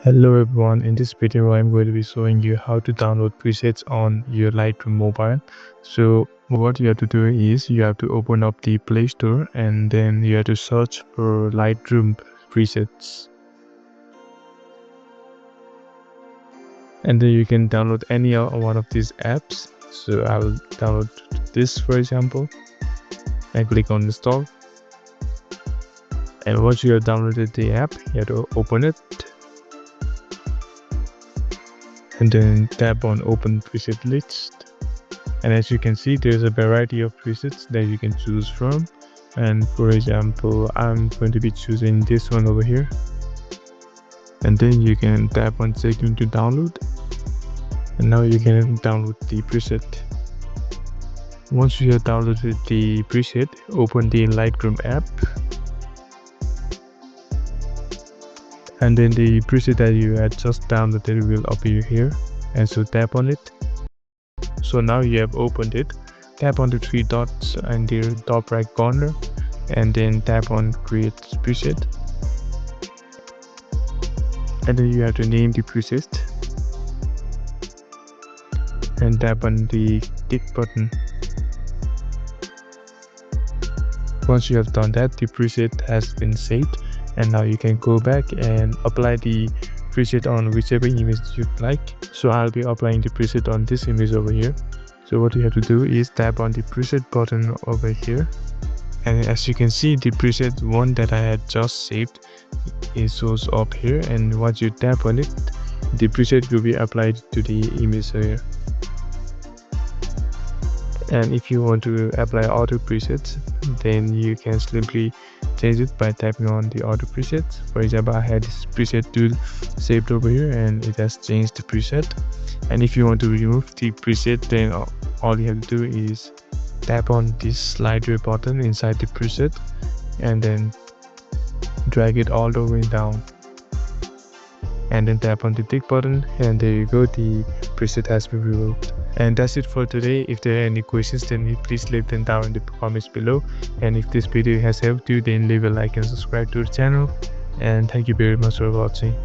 Hello everyone, in this video I'm going to be showing you how to download presets on your Lightroom mobile. So what you have to do is you have to open up the Play Store and then you have to search for Lightroom presets. And then you can download any one of these apps. So I will download this for example and click on install. And once you have downloaded the app, you have to open it. And then tap on open preset list, and as you can see there's a variety of presets that you can choose from. And for example I'm going to be choosing this one over here, and then you can tap on checking to download, and now you can download the preset. Once you have downloaded the preset, open the Lightroom app, and then the preset that you had just downloaded will appear here, and so tap on it. So now you have opened it. Tap on the three dots in the top right corner and then tap on create preset, and then you have to name the preset and tap on the tick button. Once you have done that, the preset has been saved, and now you can go back and apply the preset on whichever image you'd like. So I'll be applying the preset on this image over here. So what you have to do is tap on the preset button over here, and as you can see the preset one that I had just saved, it shows up here, and once you tap on it the preset will be applied to the image here. And if you want to apply auto presets, then you can simply change it by tapping on the auto presets. For example, I had this preset tool saved over here and it has changed the preset. And if you want to remove the preset, then all you have to do is tap on this slider button inside the preset and then drag it all the way down, and then tap on the tick button, and there you go, the preset has been removed. And that's it for today. If there are any questions, then please leave them down in the comments below. And if this video has helped you, then leave a like and subscribe to the channel. And thank you very much for watching.